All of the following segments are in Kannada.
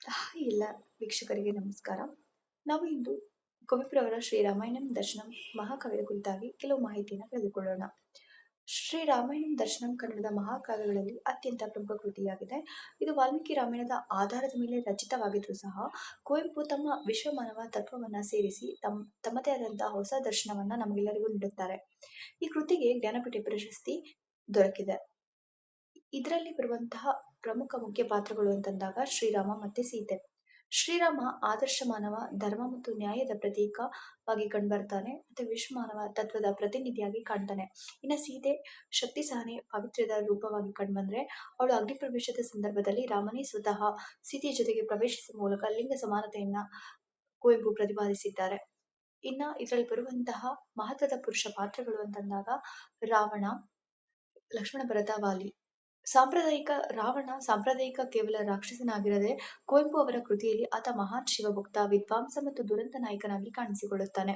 ಹಾಯ್ ಎಲ್ಲ ವೀಕ್ಷಕರಿಗೆ ನಮಸ್ಕಾರ. ನಾವು ಇಂದು ಕುವೆಂಪುರವರ ಶ್ರೀರಾಮಾಯಣಂ ದರ್ಶನಂ ಮಹಾಕಾವ್ಯದ ಕುರಿತಾಗಿ ಕೆಲವು ಮಾಹಿತಿಯನ್ನು ತಿಳಿದುಕೊಳ್ಳೋಣ. ಶ್ರೀರಾಮಾಯಣಂ ದರ್ಶನಂ ಕನ್ನಡದ ಮಹಾಕಾವ್ಯಗಳಲ್ಲಿ ಅತ್ಯಂತ ಪ್ರಮುಖ ಕೃತಿಯಾಗಿದೆ. ಇದು ವಾಲ್ಮೀಕಿ ರಾಮಾಯಣದ ಆಧಾರದ ಮೇಲೆ ರಚಿತವಾಗಿದ್ರೂ ಸಹ ಕುವೆಂಪು ತಮ್ಮ ವಿಶ್ವಮಾನವ ತತ್ವವನ್ನ ಸೇರಿಸಿ ತಮ್ಮದೇ ಆದಂತಹ ಹೊಸ ದರ್ಶನವನ್ನ ನಮಗೆಲ್ಲರಿಗೂ ನೀಡುತ್ತಾರೆ. ಈ ಕೃತಿಗೆ ಜ್ಞಾನಪೀಠ ಪ್ರಶಸ್ತಿ ದೊರಕಿದೆ. ಇದರಲ್ಲಿ ಬರುವಂತಹ ಪ್ರಮುಖ ಮುಖ್ಯ ಪಾತ್ರಗಳು ಅಂತಂದಾಗ ಶ್ರೀರಾಮ ಮತ್ತೆ ಸೀತೆ. ಶ್ರೀರಾಮ ಆದರ್ಶ ಮಾನವ, ಧರ್ಮ ಮತ್ತು ನ್ಯಾಯದ ಪ್ರತೀಕವಾಗಿ ಕಂಡುಬರ್ತಾನೆ ಮತ್ತೆ ವಿಶ್ವಮಾನವ ತತ್ವದ ಪ್ರತಿನಿಧಿಯಾಗಿ ಕಾಣ್ತಾನೆ. ಇನ್ನು ಸೀತೆ ಶಕ್ತಿ ಸಹನೆ ಪಾವಿತ್ರ್ಯದ ರೂಪವಾಗಿ ಕಂಡುಬಂದ್ರೆ ಅವಳು ಅಗ್ನಿ ಪ್ರವೇಶದ ಸಂದರ್ಭದಲ್ಲಿ ರಾಮನೇ ಸ್ವತಃ ಸೀತೆಯ ಜೊತೆಗೆ ಪ್ರವೇಶಿಸುವ ಮೂಲಕ ಲಿಂಗ ಸಮಾನತೆಯನ್ನ ಕುವೆಂಪು ಪ್ರತಿಪಾದಿಸಿದ್ದಾರೆ. ಇನ್ನ ಇದರಲ್ಲಿ ಬರುವಂತಹ ಮಹತ್ವದ ಪುರುಷ ಪಾತ್ರಗಳು ಅಂತಂದಾಗ ರಾವಣ, ಲಕ್ಷ್ಮಣ, ಭರತ, ವಾಲಿ. ಸಾಂಪ್ರದಾಯಿಕ ಕೇವಲ ರಾಕ್ಷಸನಾಗಿರದೆ ಕುವೆಂಪು ಅವರ ಕೃತಿಯಲ್ಲಿ ಆತ ಮಹಾನ್ ಶಿವಭಕ್ತ, ವಿದ್ವಾಂಸ ಮತ್ತು ದುರಂತ ನಾಯಕನಾಗಿ ಕಾಣಿಸಿಕೊಳ್ಳುತ್ತಾನೆ.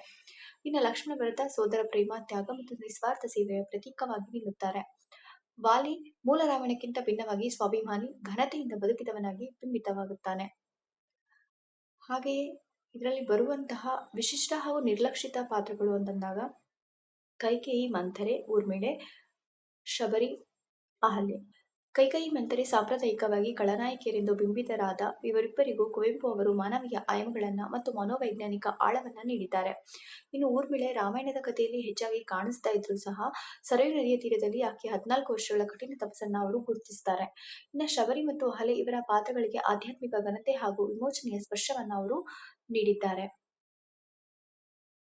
ಇನ್ನು ಲಕ್ಷ್ಮಣ ಭರತ ಸೋದರ ಪ್ರೇಮ, ತ್ಯಾಗ ಮತ್ತು ನಿಸ್ವಾರ್ಥ ಸೇವೆಯ ಪ್ರತೀಕವಾಗಿ ನಿಲ್ಲುತ್ತಾರೆ. ವಾಲಿ ಮೂಲ ರಾವಣಕ್ಕಿಂತ ಭಿನ್ನವಾಗಿ ಸ್ವಾಭಿಮಾನಿ, ಘನತೆಯಿಂದ ಬದುಕಿದವನಾಗಿ ಬಿಂಬಿತವಾಗುತ್ತಾನೆ. ಹಾಗೆಯೇ ಇದರಲ್ಲಿ ಬರುವಂತಹ ವಿಶಿಷ್ಟ ಹಾಗೂ ನಿರ್ಲಕ್ಷಿತ ಪಾತ್ರಗಳು ಅಂತಂದಾಗ ಕೈಕೇಯಿ, ಮಂಥರೆ, ಊರ್ಮಿಳೆ, ಶಬರಿ, ಅಹಲ್ಯೆ. ಕೈಕೇಯಿ ಮಂಥರೆ ಸಾಂಪ್ರದಾಯಿಕವಾಗಿ ಖಳನಾಯಕಿಯರೆಂದು ಬಿಂಬಿತರಾದ ಇವರಿಬ್ಬರಿಗೂ ಕುವೆಂಪು ಅವರು ಮಾನವೀಯ ಆಯಾಮಗಳನ್ನ ಮತ್ತು ಮನೋವೈಜ್ಞಾನಿಕ ಆಳವನ್ನ ನೀಡಿದ್ದಾರೆ. ಇನ್ನು ಊರ್ಮಿಳೆ ರಾಮಾಯಣದ ಕಥೆಯಲ್ಲಿ ಹೆಚ್ಚಾಗಿ ಕಾಣಿಸ್ತಾ ಇದ್ರು ಸಹ ಸರಯೂ ನದಿಯ ತೀರದಲ್ಲಿ ಆಕೆ 14 ವರ್ಷಗಳ ಕಠಿಣ ತಪಸ್ಸನ್ನ ಅವರು ಗುರುತಿಸ್ತಾರೆ. ಇನ್ನು ಶಬರಿ ಮತ್ತು ಅಹಲ್ಯೆ ಇವರ ಪಾತ್ರಗಳಿಗೆ ಆಧ್ಯಾತ್ಮಿಕ ಘನತೆ ಹಾಗೂ ವಿಮೋಚನೆಯ ಸ್ಪರ್ಶವನ್ನ ಅವರು ನೀಡಿದ್ದಾರೆ.